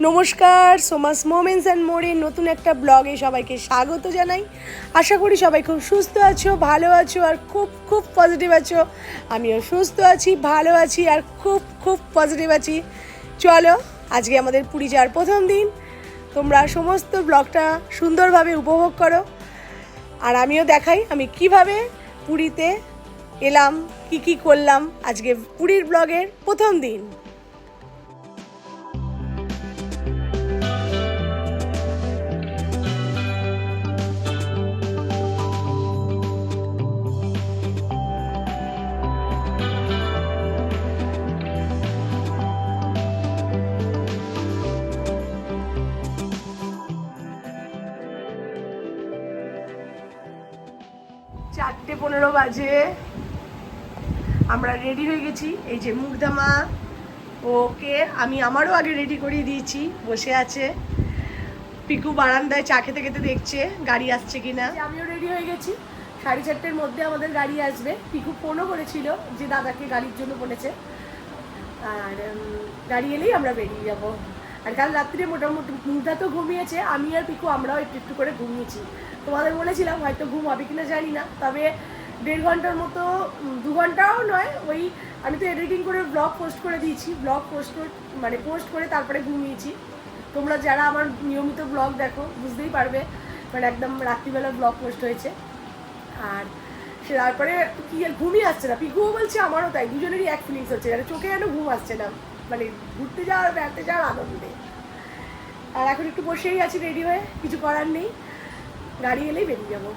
নমস্কার, Soma's moments and মোড়ের নতুন একটা ব্লগে সবাইকে স্বাগত জানাই। আশা করি সবাই খুব সুস্থ আছো, ভালো আছো আর খুব খুব পজিটিভ আছো। আমিও সুস্থ আছি, ভালো আছি আর খুব খুব পজিটিভ আছি। চলো, আজকে আমাদের পুরী যাওয়ার প্রথম দিন। তোমরা সমস্ত ব্লগটা সুন্দরভাবে উপভোগ করো আর আমিও দেখাই আমি কিভাবে পুরীতে এলাম, কি করলাম আজকে পুরীর ব্লগের প্রথম দিন। 4:15 বাজে, আমরা রেডি হয়ে গেছি। এই যে মুগ্ধামা, ওকে আমি আমারও আগে রেডি করিয়ে দিয়েছি, বসে আছে। পিকু বারান্দায় চা খেতে খেতে দেখছে গাড়ি আসছে কিনা। আমিও রেডি হয়ে গেছি, 4:30-র মধ্যে আমাদের গাড়ি আসবে। পিকু ফোনও করেছিল যে দাদাকে গাড়ির জন্য বলেছে, আর গাড়ি এলেই আমরা বেরিয়ে যাব। আর কাল রাত্রে মোটামুটি মুগ্ধা তো ঘুমিয়েছে, আমি আর পিকু আমরাও একটু একটু করে ঘুমিয়েছি। তোমাদের বলেছিলাম হয়তো ঘুম হবে কিনা জানি না, তবে 1.5 ঘন্টার মতো, 2 ঘন্টাও নয়, ওই আমি তো এডিটিং করে ব্লগ পোস্ট করে দিয়েছি, ব্লগ পোস্ট করে তারপরে ঘুমিয়েছি। তোমরা যারা আমার নিয়মিত ব্লগ দেখো বুঝতেই পারবে, মানে একদম রাত্রিবেলা ব্লগ পোস্ট হয়েছে। আর সে তারপরে কি ঘুমিয়ে আসছে না, পিকুও বলছে আমারও তাই, দুজনেরই এক ফিলিংস হচ্ছে, মানে চোখে যেন ঘুম আসছে না, মানে ঘুরতে যাওয়ার বেড়াতে যাওয়ার আনন্দে। আর এখন একটু বসেই আছি রেডি হয়ে, কিছু করার নেই, গাড়ি এলেই বেরিয়ে যাবো।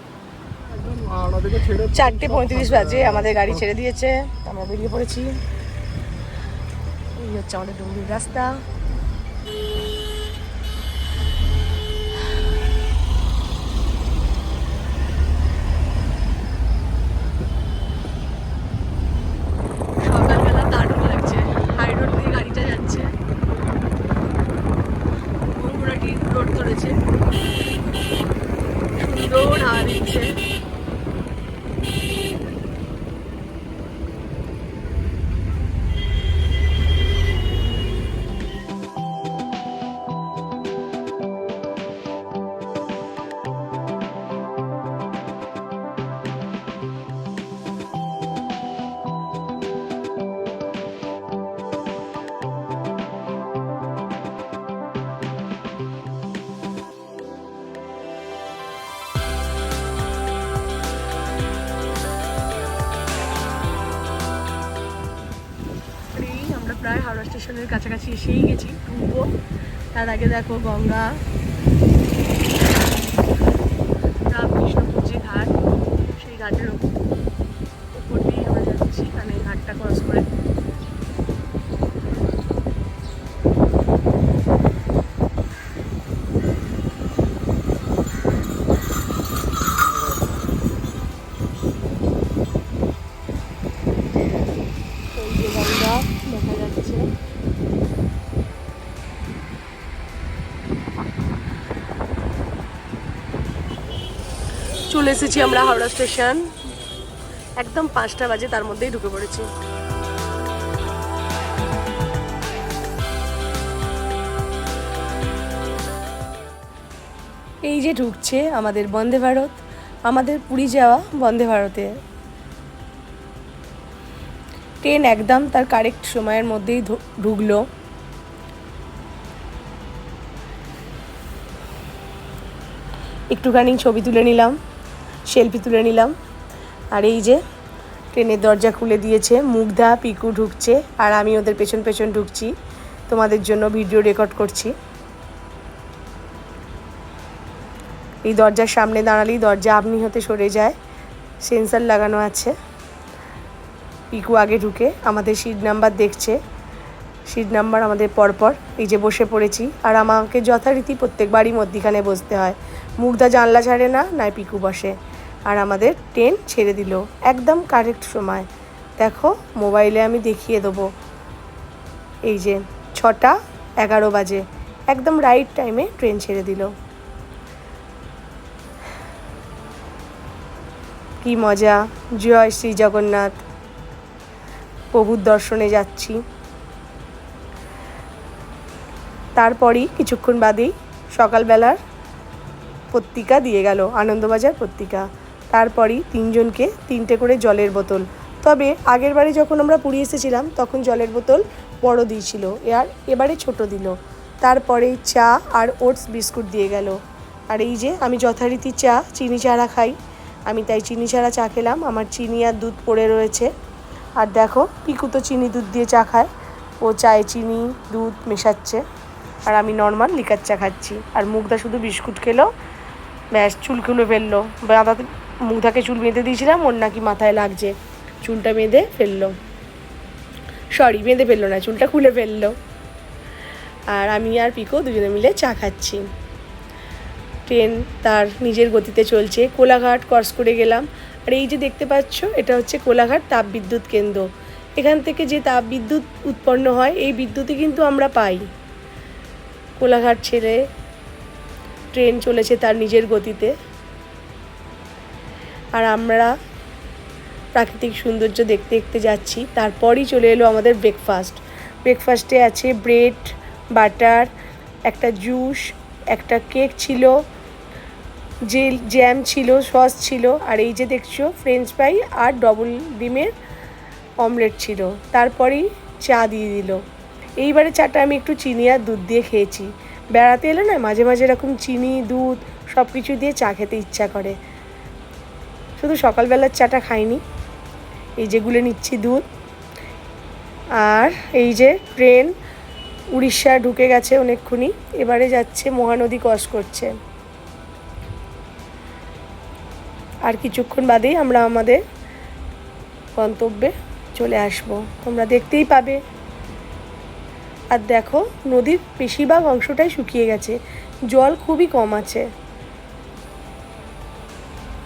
4:35 বাজে, আমাদের গাড়ি ছেড়ে দিয়েছে, আমরা বেরিয়ে পড়েছি। এই হচ্ছে আমাদের ডুবুরির রাস্তা। সকালবেলা দারুণ লাগছে, হাই রোড দিয়ে গাড়িটা যাচ্ছে, বগুড়াটি রোড ধরেছে, সুন্দর হাওয়া দিচ্ছে। প্রায় হাওড়া স্টেশনের কাছাকাছি এসেই গেছি, ঢুকবো। তার আগে দেখো গঙ্গা, রামকৃষ্ণপুর যে ঘাট, সেই ঘাটের উপর দিয়ে আমরা যাচ্ছি, মানে ঘাটটা ক্রস করে। এই যে গঙ্গা দেখা যাচ্ছে। চলে এসেছি আমরা হাওড়া স্টেশন, একদম 5টা বাজে, তার মধ্যেই ঢুকে পড়েছি। এই যে ঢুকছে আমাদের বন্দে ভারত, আমাদের পুরী যাওয়া বন্দে ভারতে ট্রেন একদম তার কারেক্ট সময়ের মধ্যেই ঢুকলো। একটুখানি ছবি তুলে নিলাম, সেলফি তুলে নিলাম। আর এই যে ট্রেনের দরজা খুলে দিয়েছে, মুগ্ধা পিকু ঢুকছে আর আমি ওদের পেছন পেছন ঢুকছি, তোমাদের জন্য ভিডিও রেকর্ড করছি। এই দরজার সামনে দাঁড়ালেই দরজা আপনি হতে সরে যায়, সেন্সার লাগানো আছে। পিকু আগে ঢুকে আমাদের সিট নাম্বার দেখছে, সিট নাম্বার আমাদের পরপর। এই যে বসে পড়েছি, আর আমাকে যথারীতি প্রত্যেকবারই মধ্যিখানে বসতে হয়। মুগ্ধা জানলা ছাড়ে না, নয় পিকু বসে। আর আমাদের ট্রেন ছেড়ে দিল একদম কারেক্ট সময়। দেখো মোবাইলে আমি দেখিয়ে দেবো, এই যে 6:11 বাজে, একদম রাইট টাইমে ট্রেন ছেড়ে দিল। কি মজা! জয় শ্রী জগন্নাথ, প্রভুর দর্শনে যাচ্ছি। তারপরই কিছুক্ষণ বাদেই সকালবেলার পত্রিকা দিয়ে গেল, আনন্দবাজার পত্রিকা। তারপরই তিনজনকে 3টে করে জলের বোতল। তবে আগের বারে যখন আমরা পুরী এসেছিলাম তখন জলের বোতল বড় দিয়েছিল, আর এবারে ছোট দিল। তারপরে চা আর ওটস বিস্কুট দিয়ে গেল। আর এই যে আমি যথারীতি চা চিনি ছাড়া খাই, আমি তাই চিনি ছাড়া চা খেলাম। আমার চিনি আর দুধ পড়ে রয়েছে। আর দেখো পিকু তো চিনি দুধ দিয়ে চা খায়, ও চায়ে চিনি দুধ মেশাচ্ছে, আর আমি নর্মাল লিকার চা খাচ্ছি। আর মুগ্ধা শুধু বিস্কুট খেলো, ব্যাস চুল খুলে ফেললো। বাঁধাতে মুগ্ধাকে চুল বেঁধে দিয়েছিলাম, ওর নাকি মাথায় লাগছে, চুলটা বেঁধে ফেললো, সরি বেঁধে ফেললো না, চুলটা খুলে ফেললো। আর আমি আর পিকো দুজনে মিলে চা খাচ্ছি। ট্রেন তার নিজের গতিতে চলছে। কোলাঘাট ক্রস করে গেলাম। আর এই যে দেখতে পাচ্ছ, এটা হচ্ছে কোলাঘাট তাপবিদ্যুৎ কেন্দ্র। এখান থেকে যে তাপবিদ্যুৎ উৎপন্ন হয়, এই বিদ্যুৎই কিন্তু আমরা পাই। কোলাঘাট ছেড়ে ট্রেন চলেছে তার নিজের গতিতে, আর আমরা প্রাকৃতিক সৌন্দর্য দেখতে দেখতে যাচ্ছি। তারপরই চলে এলো আমাদের ব্রেকফাস্টে আছে ব্রেড, বাটার, একটা জুস, একটা কেক ছিল, জ্যাম ছিল, সস ছিল, আর এই যে দেখছো ফ্রেঞ্চ ফ্রাই আর ডবল ডিমের অমলেট ছিল। তারপরেই চা দিয়ে দিল। এইবারে চাটা আমি একটু চিনি আর দুধ দিয়ে খেয়েছি। বেড়াতে এলে না মাঝে মাঝে এরকম চিনি দুধ সব কিছু দিয়ে চা খেতে ইচ্ছা করে। শুধু সকালবেলার চাটা খাইনি, এই যে গুলে নিচ্ছি দুধ। আর এই যে ট্রেন উড়িষ্যা ঢুকে গেছে অনেকক্ষুনি, এবারে যাচ্ছে মহানদী ক্রস করছে। আর কিছুক্ষণ বাদেই আমরা আমাদের গন্তব্যে চলে আসব, তোমরা দেখতেই পাবে। আর দেখো নদীর বেশিরভাগ অংশটাই শুকিয়ে গেছে, জল খুবই কম আছে।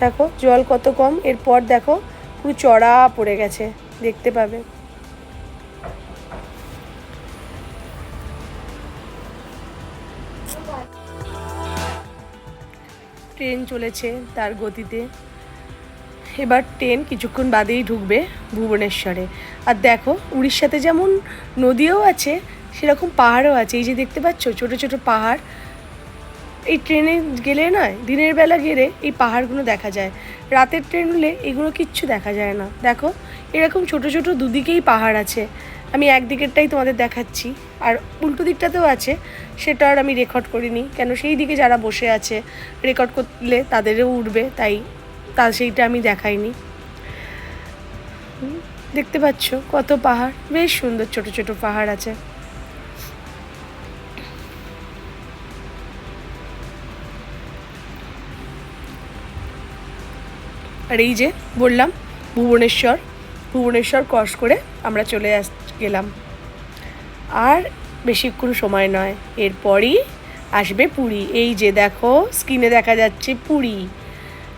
দেখো জল কত কম, এরপর দেখো পুরো চড়া পড়ে গেছে, দেখতে পাবে। ট্রেন চলেছে তার গতিতে। এবার ট্রেন কিছুক্ষণ বাদেই ঢুকবে ভুবনেশ্বরে। আর দেখো উড়িষ্যাতে যেমন নদীও আছে, সেরকম পাহাড়ও আছে। এই যে দেখতে পাচ্ছ ছোট ছোট পাহাড়। এই ট্রেনে গেলে নয়, দিনের বেলা গেলে এই পাহাড়গুলো দেখা যায়, রাতের ট্রেন হলে এগুলো কিচ্ছু দেখা যায় না। দেখো এরকম ছোট ছোট দুদিকেই পাহাড় আছে। আমি একদিকেরটাই তোমাদের দেখাচ্ছি, আর উল্টো দিকটাতেও আছে, সেটা আর আমি রেকর্ড করিনি, কেন সেই দিকে যারা বসে আছে রেকর্ড করলে তাদেরও উঠবে, তাই সেইটা আমি দেখাইনি। দেখতে পাচ্ছ কত পাহাড়, বেশ সুন্দর ছোট ছোট পাহাড় আছে। আর এই যে বললাম ভুবনেশ্বর ক্রস করে আমরা চলে গেলাম। আর বেশিক্ষণ সময় নয়, এরপরই আসবে পুরী। এই যে দেখো স্ক্রিনে দেখা যাচ্ছে পুরী,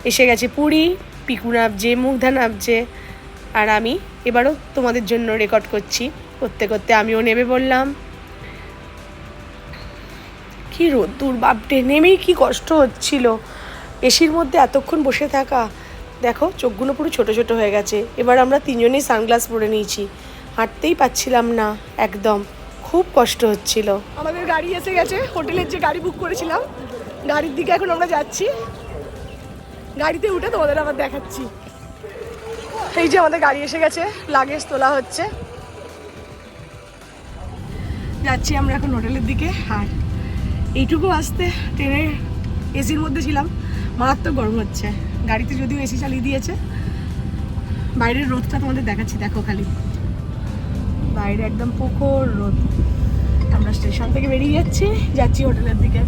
এসে গেছে পুরী। পিকু নামছে, মুগ্ধা নামছে, আর আমি এবারও তোমাদের জন্য রেকর্ড করছি। করতে করতে আমিও নেমে বললাম। কি রোদ্দুর বাপটে, নেমেই কি কষ্ট হচ্ছিল, এসির মধ্যে এতক্ষণ বসে থাকা। দেখো চোখগুলো পুরো ছোট ছোট হয়ে গেছে। এবার আমরা তিনজনেই সানগ্লাস পরে নিয়েছি, হাঁটতেই পাচ্ছিলাম না একদম, খুব কষ্ট হচ্ছিল। আমাদের গাড়ি এসে গেছে, হোটেলের যে গাড়ি বুক করেছিলাম, গাড়ির দিকে এখন আমরা যাচ্ছি। গাড়িতে উঠে তোমাদের আবার দেখাচ্ছি। এই যে আমাদের গাড়ি এসে গেছে, লাগেজ তোলা হচ্ছে, যাচ্ছি আমরা এখন হোটেলের দিকে। আর এইটুকু আসতে ট্রেনে এসির মধ্যে ছিলাম, মারাত্মক গরম হচ্ছে। গাড়িতে যদিও এসি চালিয়ে দিয়েছে। বাইরের রোদটা তোমাদের দেখাচ্ছি, দেখো খালি বাইরে একদম প্রখর রোদ। আমরা স্টেশন থেকে বেরিয়ে যাচ্ছি হোটেলের দিকে।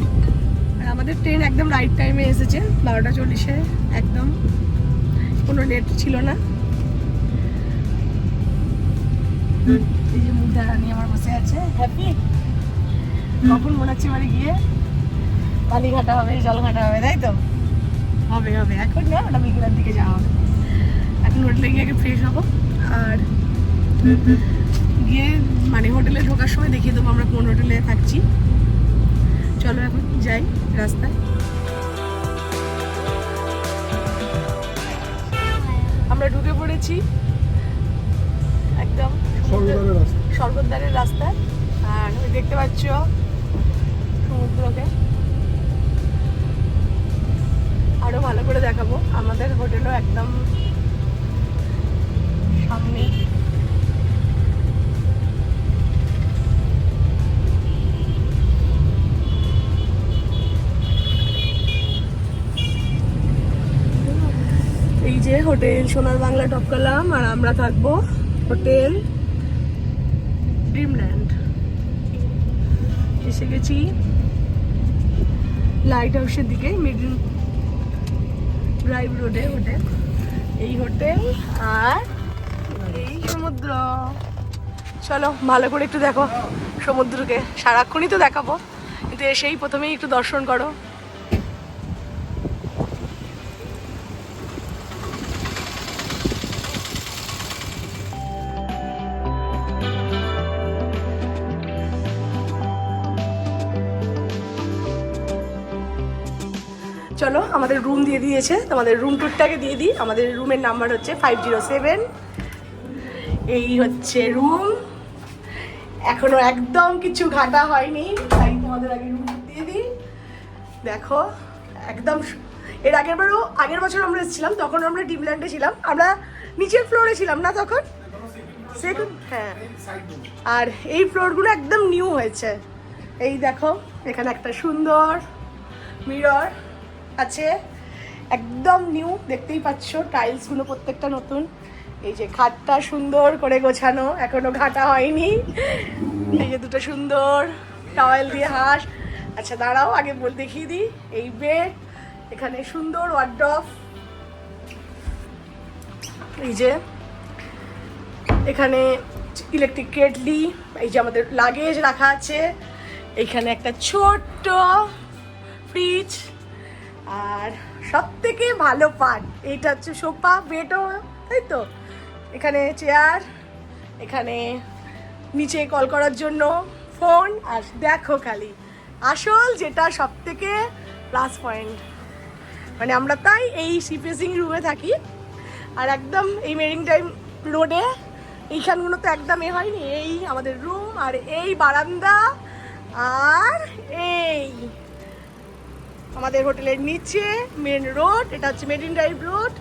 আর আমাদের ট্রেন একদম রাইট টাইমে এসেছে, 12টা 40-এ, একদম কোনো লেট ছিল না। এই যে মুগ্ধা রানী আমার বসে আছে, হ্যাপি। কখন মনে হচ্ছে বাড়ি গিয়ে বালি ঘাটা হবে, জল ঘাটা হবে, তাই তো? হবে হবে, এখন না, ওটা বিকেলের দিকে যাওয়া হবে। এখন হোটেলে গিয়ে আগে ফ্রেশ হবো, আর গিয়ে মানে হোটেলে ঢোকার সময় দেখিয়ে দেবো আমরা কোন হোটেলে থাকছি। চলো এখন যাই রাস্তায়। আমরা ঢুকে পড়েছি একদম স্বর্গদ্বারের রাস্তায়। আর দেখতে পাচ্ছ সমুদ্রকে আরো ভালো করে দেখাবো। আমাদের হোটেলও একদম সামনে। এই যে হোটেল সোনার বাংলা টপকালাম, আর আমরা থাকবো হোটেল ড্রিমল্যান্ড। এসে গেছি লাইট হাউসের দিকে, মিডল ড্রাইভ রোডে হোটেল। এই হোটেল আর এই সমুদ্র। চলো ভালো করে একটু দেখো সমুদ্রকে, সারাক্ষণই তো দেখাবো, কিন্তু এসেই প্রথমেই একটু দর্শন করো। চলো আমাদের রুম দিয়ে দিয়েছে, তোমাদের রুম টুরটাকে দিয়ে দিই। আমাদের রুমের নাম্বার হচ্ছে 507। এই হচ্ছে রুম। এখনো একদম কিছু ঘাটা হয়নি, তাই তোমাদের আগে রুম দিয়ে দিই। দেখো একদম, এর আগের বছর আমরা এসেছিলাম, তখন আমরা ড্রিমল্যান্ডে ছিলাম, আমরা নিচের ফ্লোরে ছিলাম না তখন, সেকেন্ড। হ্যাঁ, আর এই ফ্লোরগুলো একদম নিউ হয়েছে। এই দেখো এখানে একটা সুন্দর মিরর আছে, একদম নিউ, দেখতেই পাচ্ছ টাইলসগুলো প্রত্যেকটা নতুন। এই যে খাটটা সুন্দর করে গোছানো, এখনো ঘাটা হয়নি। এই যে দুটো সুন্দর টাওয়েল দিয়ে হাঁস। আচ্ছা দাঁড়াও আগে দেখিয়ে দিই। এই বেড, এখানে সুন্দর ওয়ার্ডরোব। এই যে এখানে ইলেকট্রিক কেটলি, এই যে আমাদের লাগেজ রাখা আছে। এইখানে একটা ছোট্ট ফ্রিজ, আর সব থেকে ভালো পার্ট এইটা হচ্ছে সোফা, বেডও, তাই তো। এখানে চেয়ার, এখানে নিচে কল করার জন্য ফোন, আর দেখো খালি আসল যেটা সব থেকে প্লাস পয়েন্ট, মানে আমরা তাই এই সিপেসিং রুমে থাকি। আর একদম এই মেরিন টাইম রোডে এইখানগুলো তো একদম হয়নি। এই আমাদের রুম, আর এই বারান্দা, আর এই আমাদের হোটেলের নিচে মেন রোড। এটা হচ্ছে মেরিন ড্রাইভ রোড।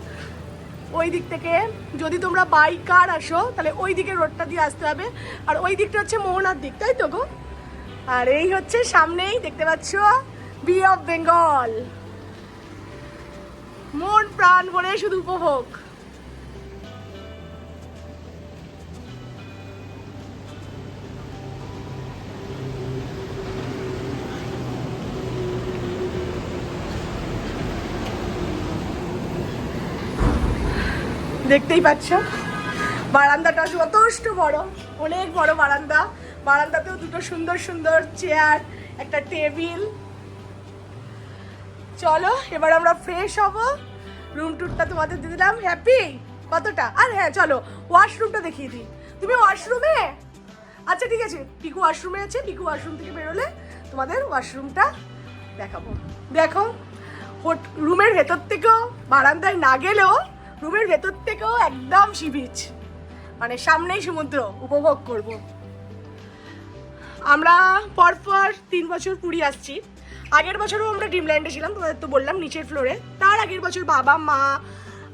ওই দিক থেকে যদি তোমরা বাই কার আসো তাহলে ওই দিকে রোডটা দিয়ে আসতে হবে, আর ওই দিকটা হচ্ছে মোহনার দিক, তাই তো গো। আর এই হচ্ছে সামনেই দেখতে পাচ্ছ বি অফ বেঙ্গল। মন প্রাণ ভরে শুধু উপভোগ। দেখতেই পাচ্ছ বারান্দাটা যথেষ্ট বড়, অনেক বড় বারান্দা। বারান্দাতেও দুটো সুন্দর সুন্দর চেয়ার, একটা টেবিল। চলো এবার আমরা ফ্রেশ হব। রুম টুরটা তোমাদের দিয়ে দিলাম। হ্যাপি কতটা? আর হ্যাঁ চলো ওয়াশরুমটা দেখিয়ে দিই। তুমি ওয়াশরুমে? আচ্ছা ঠিক আছে, পিকু ওয়াশরুমে আছে, পিকু ওয়াশরুম থেকে বেরোলে তোমাদের ওয়াশরুমটা দেখাবো। দেখো রুমের ভেতর থেকেও, বারান্দায় না গেলেও রুমের ভেতর থেকেও একদম সি বিচ, মানে সামনেই সমুদ্র উপভোগ করব। আমরা পরপর 3 বছর পুরী আসছি। আগের বছরও আমরা ড্রিমল্যান্ডে ছিলাম, তোমাদের তো বললাম নিচের ফ্লোরে। তার আগের বছর বাবা মা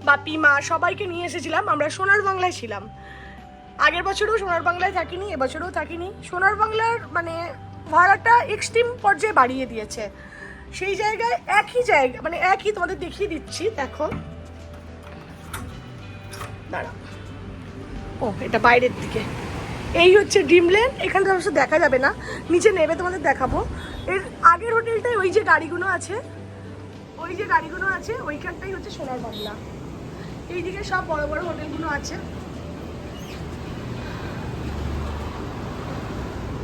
বাপি মা সবাইকে নিয়ে এসেছিলাম, আমরা সোনার বাংলায় ছিলাম। আগের বছরও সোনার বাংলায় থাকিনি, এবছরও থাকিনি। সোনার বাংলার মানে ভাড়াটা এক্সট্রিম পর্যায়ে বাড়িয়ে দিয়েছে। সেই জায়গায় একই জায়গা, মানে একই, তোমাদের দেখিয়ে দিচ্ছি। দেখো দাঁড়া, ও এটা বাইরের দিকে। এই হচ্ছে ড্রিমল্যান্ড। এখানে অবশ্য দেখা যাবে না, নিচে নেবে তোমাদের দেখাবো। এর আগের হোটেলটাই ওই যে গাড়িগুলো আছে, ওই যে গাড়িগুলো আছে ওইখানটাই হচ্ছে সোনার বাংলা। এইদিকে সব বড় বড় হোটেলগুলো আছে।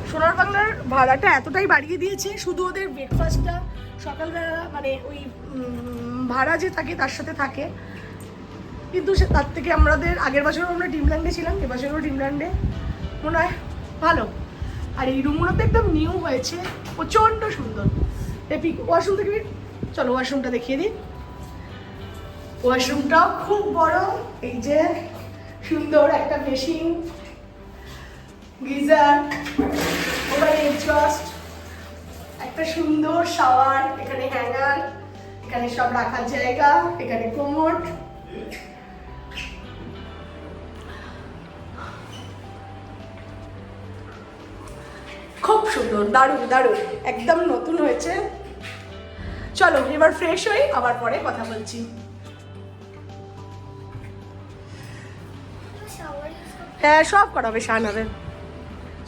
সোনার বাংলার ভাড়াটা এতটাই বাড়িয়ে দিয়েছে, শুধু ওদের ব্রেকফাস্টটা সকালবেলা মানে ওই ভাড়া যে থাকে তার সাথে থাকে, কিন্তু তার থেকে আমাদের আগের বছরও আমরা ড্রিমল্যান্ডে ছিলাম, এবছরও ড্রিমল্যান্ডে মনে হয় ভালো। আর এই রুমগুলো তো একদম নিউ হয়েছে, প্রচণ্ড সুন্দর। এপিক ওয়াশরুম থেকে চলো ওয়াশরুমটা দেখিয়ে দিই। ওয়াশরুমটাও খুব বড়। এই যে সুন্দর একটা মেশিন, গিজার, ওভার এক্সস্ট, একটা একটা সুন্দর শাওয়ার, এখানে হ্যাঙ্গার, এখানে সব রাখার জায়গা, এখানে কোমোড। খুব সুন্দর, দারুণ দারুণ, একদম নতুন হয়েছে। চলো এবার ফ্রেশ হই, আবার পরে কথা বলছি। হ্যাঁ সব করাবে, স্নান হবে।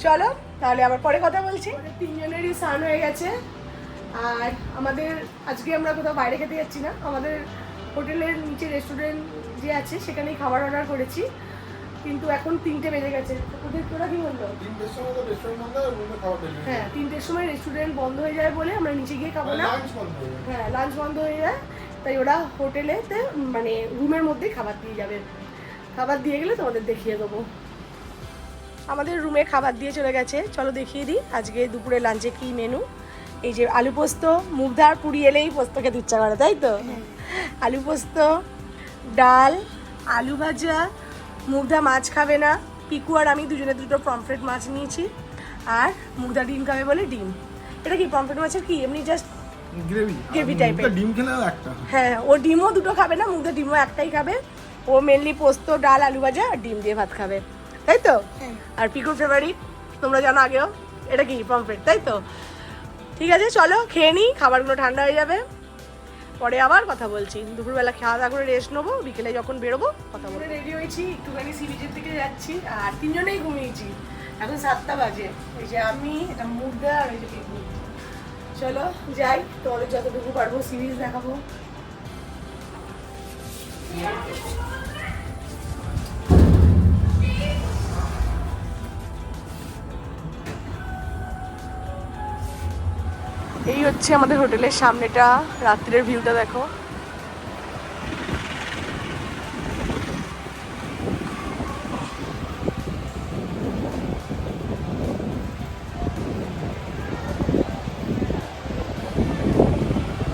চলো তাহলে আবার পরে কথা বলছি। তিনজনেরই স্নান হয়ে গেছে, আর আমাদের আজকে আমরা কোথাও বাইরে খেতে যাচ্ছি না, আমাদের হোটেলের নিচে রেস্টুরেন্ট যে আছে সেখানেই খাবার অর্ডার করেছি, কিন্তু এখন 3টে বেজে গেছে। তোরা কি বললো? হ্যাঁ 3টের সময় রেস্টুরেন্ট বন্ধ হয়ে যায় বলে আমরা নিচে গিয়ে খাবো না। হ্যাঁ লাঞ্চ বন্ধ হয়ে যায়, তাই ওরা হোটেলেতে মানে রুমের মধ্যেই খাবার দিয়ে যাবে। খাবার দিয়ে গেলে তোমাদের দেখিয়ে দেবো। আমাদের রুমে খাবার দিয়ে চলে গেছে, চলো দেখিয়ে দিই আজকে দুপুরে লাঞ্চে কি মেনু। এই যে আলু পোস্ত, মুগধার পুরি এলেই পোস্ত খেতে ইচ্ছা করে, তাই তো? আলু পোস্ত, ডাল, আলু ভাজা, মুগধা মাছ খাবে না, পিকু আর আমি দুজনে দুটো পমফ্রেট মাছ নিয়েছি, আর মুগধা ডিম খাবে বলে ডিম। এটা কি পমফ্রেট মাছের কি এমনি জাস্ট গ্রেভি টাইপের? ডিম খেলে একটা, হ্যাঁ ও ডিমও দুটো খাবে না, মুগধা ডিমও একটাই খাবে। ও মেনলি পোস্ত, ডাল, আলু ভাজা আর ডিম দিয়ে ভাত খাবে, তাই তো? আর পিকুর ফেভারিট তোমরা জানো আগেও, এটা কি পমফ্রেট, তাই তো? ঠিক আছে চলো খেয়ে নিই, খাবারগুলো ঠান্ডা হয়ে যাবে, পরে আবার কথা বলছি। দুপুরবেলা খাওয়া দাওয়া করে রেস্ট নেবো, বিকেলে যখন বেরোবো কথা বলবো। রেডি হয়েছি, একটুখানি সি বিচের দিকে যাচ্ছি, আর তিনজনেই ঘুমিয়েছি। এখন 7টা বাজে। এই যে আমি, এটা মুগধা আর এই যে পিকু। চলো যাই, তোমাদের যতটুকু পারবো সি বিচ দেখাবো। এই হচ্ছে আমাদের হোটেলের সামনেটা, রাত্রের ভিউটা দেখো।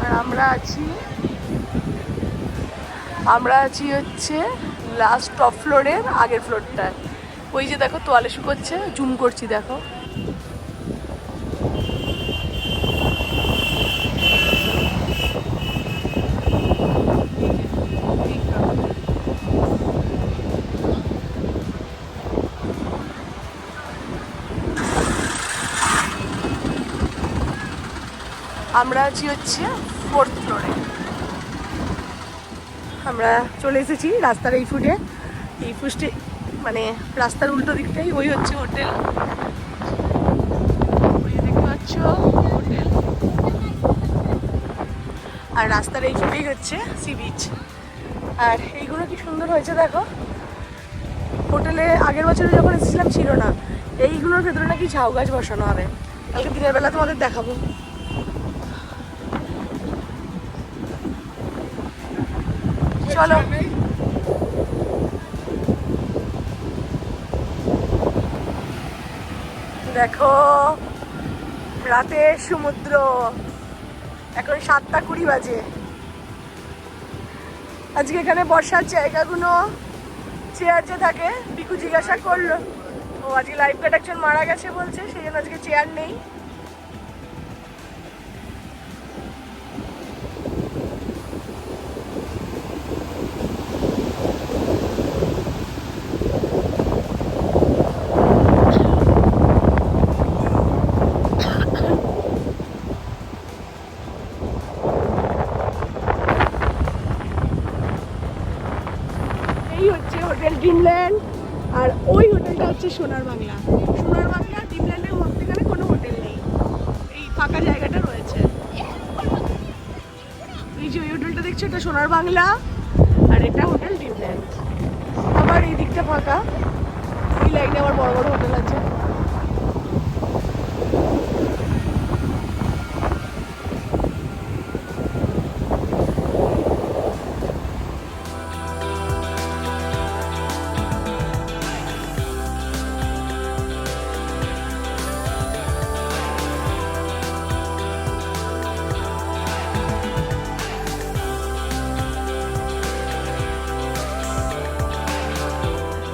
আর আমরা আছি হচ্ছে লাস্ট টপ ফ্লোরের আগের ফ্লোরটায়। ওই যে দেখো তোয়ালে শুকোচ্ছে, জুম করছি দেখো। আমরা আছি হচ্ছে 4th ফ্লোরে। আমরা চলে এসেছি রাস্তার এই ফুটে, মানে রাস্তার উল্টো দিকটাই ওই হচ্ছে হোটেল। ওই দেখতে পাচ্ছ হোটেল, আর রাস্তার এই ফুটেই হচ্ছে সি বিচ। আর এইগুলো কি সুন্দর হয়েছে দেখো। হোটেলে আগের বছরে যখন এসেছিলাম ছিল না। এইগুলোর ভেতরে নাকি ঝাউ গাছ বসানো হবে, কালকে দিনের বেলা তোমাদের দেখাবো। চলো দেখো রাতের সমুদ্র, এখন 7টা 20 বাজে। আজকে এখানে বর্ষার জায়গাগুলো, চেয়ার যে থাকে, পিকু জিজ্ঞাসা করলো, ও আজকে লাইফ গার্ড একজন মারা গেছে বলছে, সেই জন্য আজকে চেয়ার নেই। হোটেল ড্রিমল্যান্ড, আর ওই হোটেলটা হচ্ছে সোনার বাংলা। সোনার বাংলা ড্রিমল্যান্ডের মধ্যেখানে কোনো হোটেল নেই, এই ফাঁকা জায়গাটা রয়েছে। এই যে ওই হোটেলটা দেখছো, এটা সোনার বাংলা, আর এটা হোটেল ড্রিমল্যান্ড। আবার এই দিকটা ফাঁকা, এই লাইনে আবার বড় বড় হোটেল আছে।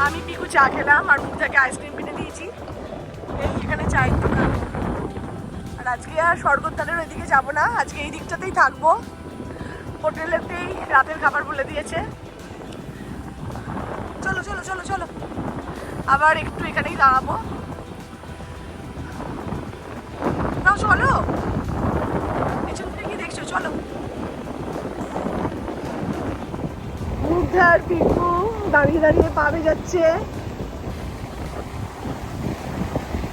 আমি পিকু চা খেলাম আর মুগধাকে আইসক্রিম কিনে দিয়েছি। এখানে চায়ের দোকান, আর আজকে আর স্বর্গদ্বারের ওইদিকে যাবো না, আজকে এই দিকটাতেই থাকবো। হোটেলেতেই রাতের খাবার বলে দিয়েছে। চলো চলো চলো চলো, আবার একটু এখানেই দাঁড়াবো। না চলো, পেছন থেকে কি দেখছো, চলো। মুগ্ধার পিকু দাঁড়িয়ে দাঁড়িয়ে পাবে যাচ্ছে।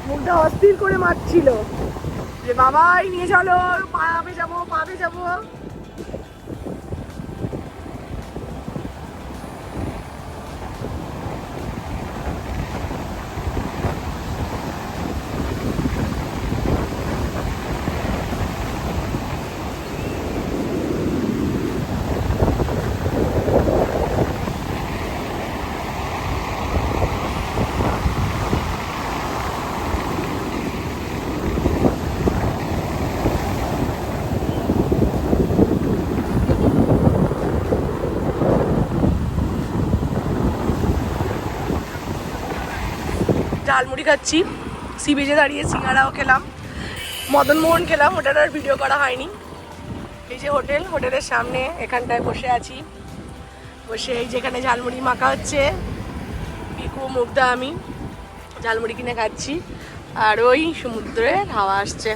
মুগ্ধা অস্থির করে মারছিল যে বাবাই নিয়ে চলো, পাবে যাবো পাবে যাবো। ঝালমুড়ি খাচ্ছি, সি বিচে দাঁড়িয়ে সিঙ্গাড়াও খেলাম, মদনমোহন খেলাম, ওটার আর ভিডিও করা হয়নি। এই যে হোটেল, হোটেলের সামনে এখানটায় বসে আছি, বসে এই যেখানে ঝালমুড়ি মাখা হচ্ছে, পিকু মুগ্ধা আমি ঝালমুড়ি কিনে খাচ্ছি, আর ওই সমুদ্রের হাওয়া আসছে।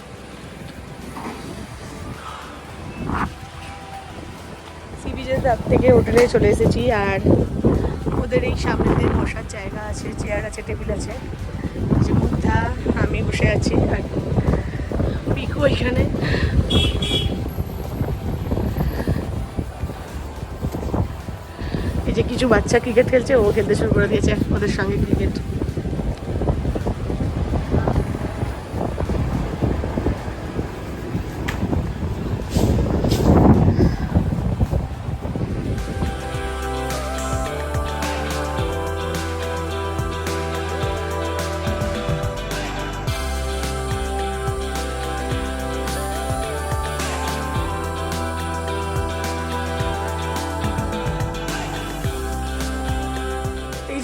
সি বিচের তার থেকে হোটেলে চলে এসেছি, আর ওদের এই সামনেতে বসার জায়গা আছে, চেয়ার আছে, টেবিল আছে। যে মুগ্ধা আমি বসে আছি, আর পিকু এখানে। এই যে কিছু বাচ্চা ক্রিকেট খেলছে, ও খেলতে শুরু করে দিয়েছে ওদের সঙ্গে ক্রিকেট।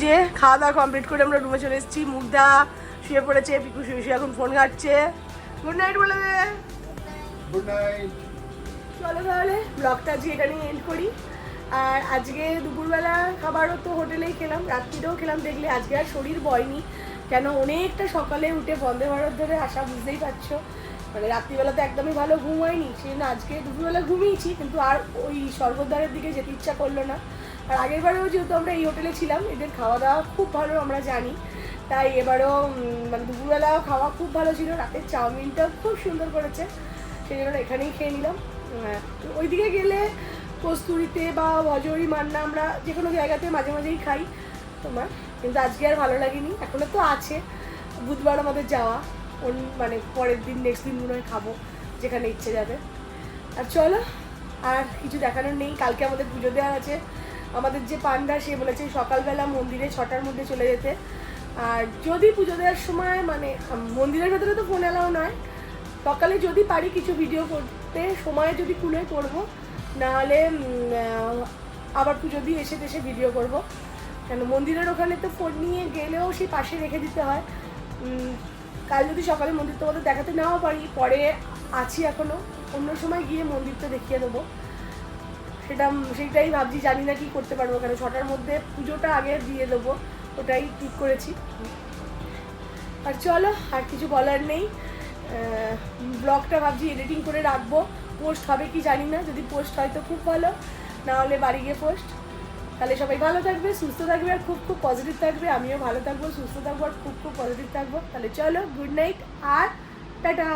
যে খাওয়া দাওয়া কমপ্লিট করে আমরা রুমে চলে এসেছি। মুগ্ধা শুয়ে পড়েছে, পিকু শুয়ে শুয়ে এখন ফোন ঘাটছে। গুড নাইট বলে দে। Good night. চলো তাহলে ব্লগটা আজকে এখানেই এন্ড করি। আর আজকে দুপুরবেলা খাবারও তো হোটেলেই খেলাম, রাত্রিরেও খেলাম। দেখলে আজকে আর শরীর বয়নি, কেন অনেকটা সকালে উঠে বন্দে ভারত ধরে আসা, বুঝতেই পারছো। মানে রাত্রিবেলা তো একদমই ভালো ঘুম হয়নি, সেই জন্য আজকে দুপুরবেলা ঘুমিয়েছি, কিন্তু আর ওই স্বর্গদ্বারের দিকে যেতে ইচ্ছা করলো না। আর আগের বারেও যেহেতু আমরা এই হোটেলে ছিলাম, এদের খাওয়া দাওয়া খুব ভালো আমরা জানি, তাই এবারও মানে দুপুরবেলাও খাওয়া খুব ভালো ছিল। রাতের চাউমিনটাও খুব সুন্দর করেছে, সেই জন্য এখানেই খেয়ে নিলাম। ওইদিকে গেলে কস্তুরিতে বা ভজরি মান্না আমরা যে কোনো জায়গাতে মাঝে মাঝেই খাই তোমার, কিন্তু আজকে আর ভালো লাগেনি। এখনও তো আছে, বুধবার আমাদের যাওয়া, মানে পরের দিন নেক্সট দিন মনে হয় খাবো, যেখানে ইচ্ছে যাবে। আর চলো, আর কিছু দেখানোর নেই। কালকে আমাদের পুজো দেওয়ার আছে। আমাদের যে পান্ডা, সে বলেছে সকালবেলা মন্দিরে 6টার মধ্যে চলে যেতে। আর যদি পুজো দেওয়ার সময় মানে মন্দিরের ভেতরে তো ফোন এলাও নয়, সকালে যদি পারি কিছু ভিডিও করতে সময় যদি কুলে করবো, নাহলে আবার পুজো দিয়ে এসে দেশে ভিডিও করব। কেন মন্দিরের ওখানে তো ফোন নিয়ে গেলেও সেই পাশে রেখে দিতে হয়। কাল যদি সকালে মন্দির তোমাদের দেখাতে নাও পারি, পরে আছি এখনও, অন্য সময় গিয়ে মন্দিরটা দেখিয়ে দেবো। সেইটাই ভাবছি, জানি না কি করতে পারবো, কেন 6টার মধ্যে পুজোটা আগে দিয়ে দেবো, ওটাই ঠিক করেছি। আর চলো, আর কিছু বলার নেই। ব্লগটা ভাবছি এডিটিং করে রাখবো, পোস্ট হবে কি জানি না, যদি পোস্ট হয় তো খুব ভালো, না হলে বাড়ি গিয়ে পোস্ট। তাহলে সবাই ভালো থাকবে, সুস্থ থাকবে, আর খুব খুব পজিটিভ থাকবে। আমিও ভালো থাকবো, সুস্থ থাকবো, আর খুব খুব পজিটিভ থাকবো। তাহলে চলো, গুড নাইট আর টাটা।